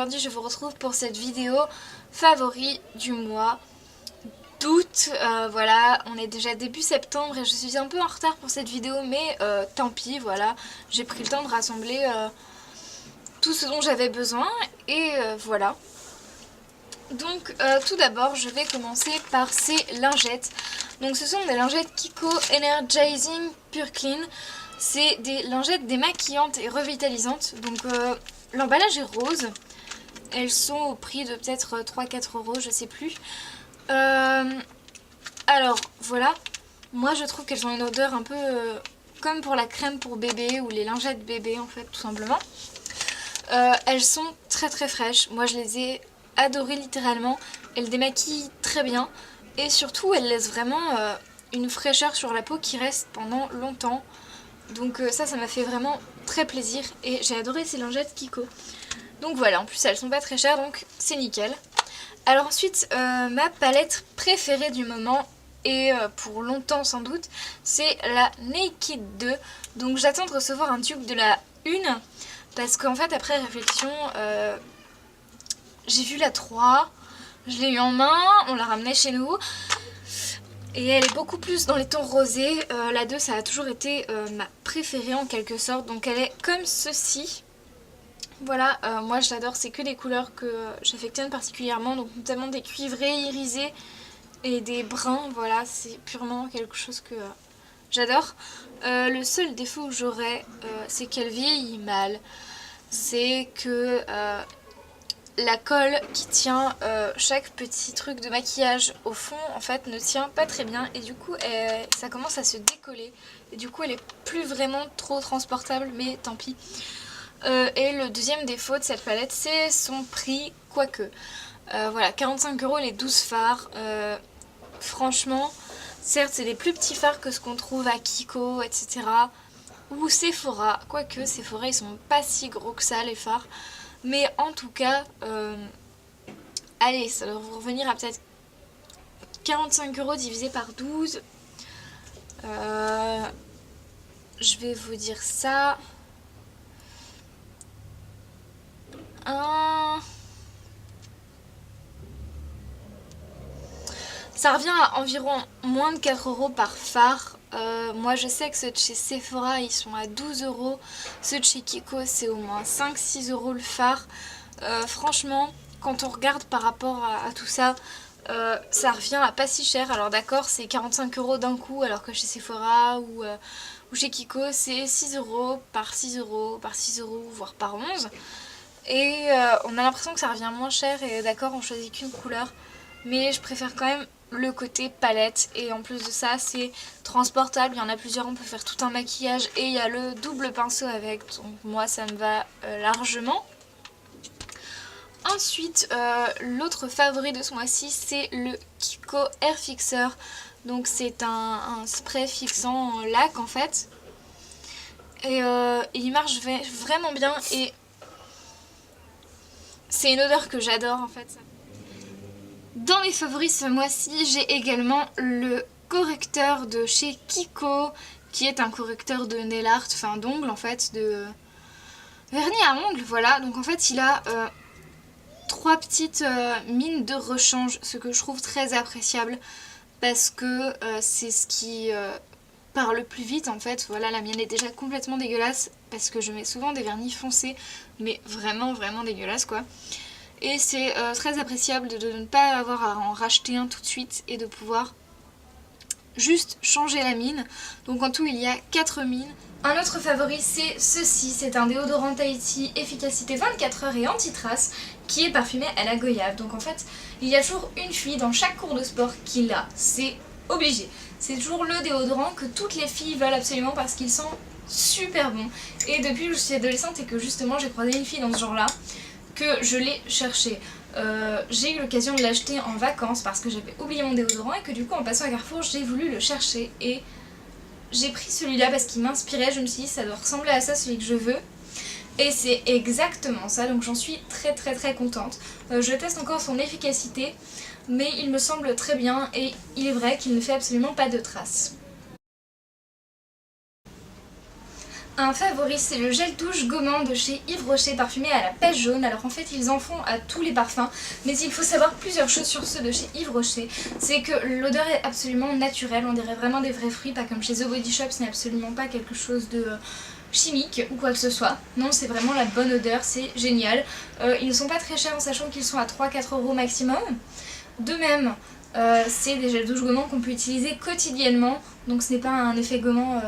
aujourd'hui je vous retrouve pour cette vidéo favori du mois d'août. Voilà, on est déjà début septembre et je suis un peu en retard pour cette vidéo, mais tant pis, voilà. J'ai pris le temps de rassembler tout ce dont j'avais besoin et voilà. Donc tout d'abord je vais commencer par ces lingettes. Donc ce sont des lingettes Kiko Energizing Pure Clean. C'est des lingettes démaquillantes et revitalisantes. Donc l'emballage est rose. Elles sont au prix de peut-être 3-4 euros, je sais plus. Alors voilà, moi je trouve qu'elles ont une odeur un peu comme pour la crème pour bébé ou les lingettes bébé en fait tout simplement. Elles sont très très fraîches, moi je les ai adorées littéralement. Elles démaquillent très bien et surtout elles laissent vraiment une fraîcheur sur la peau qui reste pendant longtemps. Donc ça m'a fait vraiment très plaisir et j'ai adoré ces lingettes Kiko. Donc voilà, en plus elles sont pas très chères donc c'est nickel. Alors ensuite ma palette préférée du moment et pour longtemps sans doute c'est la Naked 2. Donc j'attends de recevoir un tube de la 1 parce qu'en fait après réflexion j'ai vu la 3, je l'ai eu en main, on l'a ramenée chez nous. Et elle est beaucoup plus dans les tons rosés. La 2 ça a toujours été ma préférée en quelque sorte. Donc elle est comme ceci. Voilà, moi j'adore, c'est que des couleurs que j'affectionne particulièrement. Donc notamment des cuivrés, irisés et des bruns. Voilà, c'est purement quelque chose que j'adore. Le seul défaut que j'aurais, c'est qu'elle vieillit mal. C'est que la colle qui tient chaque petit truc de maquillage au fond en fait ne tient pas très bien et du coup ça commence à se décoller et du coup elle est plus vraiment trop transportable, mais tant pis. Et le deuxième défaut de cette palette c'est son prix, quoique voilà, 45 € les 12 fards. Franchement certes c'est des plus petits fards que ce qu'on trouve à Kiko etc ou Sephora, quoique Sephora ils sont pas si gros que ça les fards. Mais en tout cas, allez, ça doit vous revenir à peut-être 45 € divisé par 12. Je vais vous dire ça. Ça revient à environ moins de 4 € par fard. Moi je sais que ceux de chez Sephora ils sont à 12 €. Ceux de chez Kiko c'est au moins 5-6 € le fard. Franchement, quand on regarde par rapport à tout ça, ça revient à pas si cher. Alors d'accord, c'est 45 € d'un coup, alors que chez Sephora ou chez Kiko, c'est 6 € par 6 € par 6 €, voire par 11. Et on a l'impression que ça revient moins cher et d'accord, on choisit qu'une couleur. Mais je préfère quand même le côté palette et en plus de ça c'est transportable, il y en a plusieurs, on peut faire tout un maquillage et il y a le double pinceau avec, donc moi ça me va largement. Ensuite l'autre favori de ce mois-ci c'est le Kiko Air Fixer. Donc c'est un spray fixant en lac en fait et il marche vraiment bien et c'est une odeur que j'adore en fait. Dans mes favoris ce mois-ci, j'ai également le correcteur de chez Kiko, qui est un correcteur de nail art, enfin d'ongles en fait, de vernis à ongles, voilà. Donc en fait il a 3 petites mines de rechange, ce que je trouve très appréciable, parce que c'est ce qui part le plus vite en fait. Voilà, la mienne est déjà complètement dégueulasse, parce que je mets souvent des vernis foncés, mais vraiment vraiment dégueulasse quoi. Et c'est très appréciable de ne pas avoir à en racheter un tout de suite et de pouvoir juste changer la mine. Donc en tout il y a 4 mines. Un autre favori c'est ceci, c'est un déodorant Tahiti efficacité 24 heures et anti-trace qui est parfumé à la goyave. Donc en fait il y a toujours une fille dans chaque cours de sport qui l'a, c'est obligé. C'est toujours le déodorant que toutes les filles veulent absolument parce qu'il sent super bon. Et depuis que je suis adolescente et que justement j'ai croisé une fille dans ce genre là, que je l'ai cherché. J'ai eu l'occasion de l'acheter en vacances parce que j'avais oublié mon déodorant et que du coup en passant à Carrefour j'ai voulu le chercher et j'ai pris celui-là parce qu'il m'inspirait. Je me suis dit ça doit ressembler à ça, celui que je veux, et c'est exactement ça, donc j'en suis très très très contente. Je teste encore son efficacité mais il me semble très bien et il est vrai qu'il ne fait absolument pas de traces. Un favori, c'est le gel douche gommant de chez Yves Rocher parfumé à la pêche jaune. Alors en fait ils en font à tous les parfums, mais il faut savoir plusieurs choses sur ceux de chez Yves Rocher. C'est que l'odeur est absolument naturelle, on dirait vraiment des vrais fruits, pas comme chez The Body Shop, ce n'est absolument pas quelque chose de chimique ou quoi que ce soit. Non, c'est vraiment la bonne odeur, c'est génial. Ils ne sont pas très chers en sachant qu'ils sont à 3-4 € maximum. De même, c'est des gels douche gommants qu'on peut utiliser quotidiennement, donc ce n'est pas un effet gommant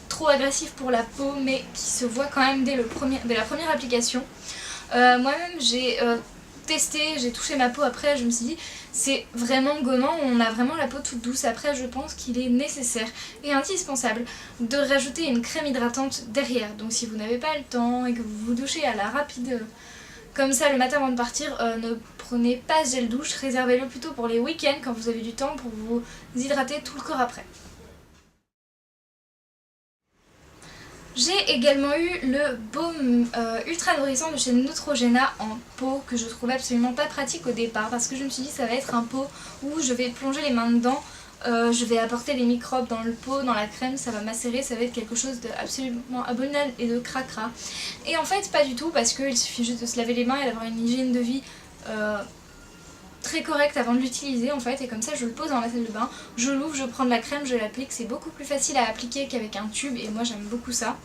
trop agressif pour la peau, mais qui se voit quand même dès la première application. Moi-même j'ai testé, j'ai touché ma peau après, je me suis dit c'est vraiment gommant, on a vraiment la peau toute douce. Après je pense qu'il est nécessaire et indispensable de rajouter une crème hydratante derrière. Donc si vous n'avez pas le temps et que vous vous douchez à la rapide comme ça le matin avant de partir, ne prenez pas ce gel douche, réservez-le plutôt pour les week-ends quand vous avez du temps pour vous hydrater tout le corps après. J'ai également eu le baume ultra nourrissant de chez Neutrogena en pot que je trouvais absolument pas pratique au départ parce que je me suis dit ça va être un pot où je vais plonger les mains dedans, je vais apporter les microbes dans le pot, dans la crème, ça va macérer, ça va être quelque chose d'absolument abominable et de cracra. Et en fait pas du tout parce qu'il suffit juste de se laver les mains et d'avoir une hygiène de vie très correcte avant de l'utiliser en fait, et comme ça je le pose dans la salle de bain, je l'ouvre, je prends de la crème, je l'applique, c'est beaucoup plus facile à appliquer qu'avec un tube et moi j'aime beaucoup ça.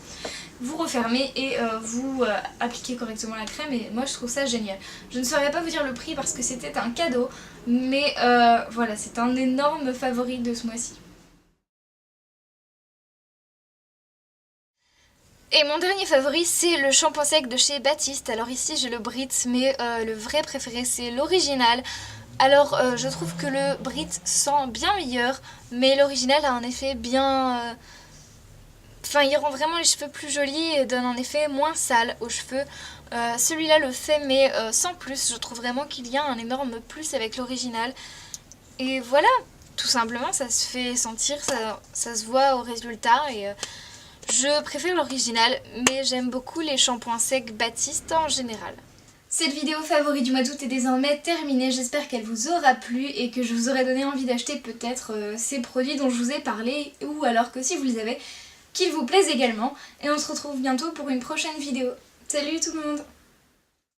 Vous refermez et vous appliquez correctement la crème et moi je trouve ça génial. Je ne saurais pas vous dire le prix parce que c'était un cadeau, mais voilà, c'est un énorme favori de ce mois-ci. Et mon dernier favori, c'est le shampoing sec de chez Baptiste. Alors ici j'ai le Brit, mais le vrai préféré c'est l'original. Alors je trouve que le Brit sent bien meilleur, mais l'original a un effet bien... Enfin il rend vraiment les cheveux plus jolis et donne un effet moins sale aux cheveux. Celui-là le fait mais sans plus, je trouve vraiment qu'il y a un énorme plus avec l'original. Et voilà, tout simplement ça se fait sentir, ça se voit au résultat et... je préfère l'original, mais j'aime beaucoup les shampoings secs Baptiste en général. Cette vidéo favori du mois d'août est désormais terminée, j'espère qu'elle vous aura plu et que je vous aurai donné envie d'acheter peut-être ces produits dont je vous ai parlé, ou alors que si vous les avez, qu'ils vous plaisent également. Et on se retrouve bientôt pour une prochaine vidéo. Salut tout le monde!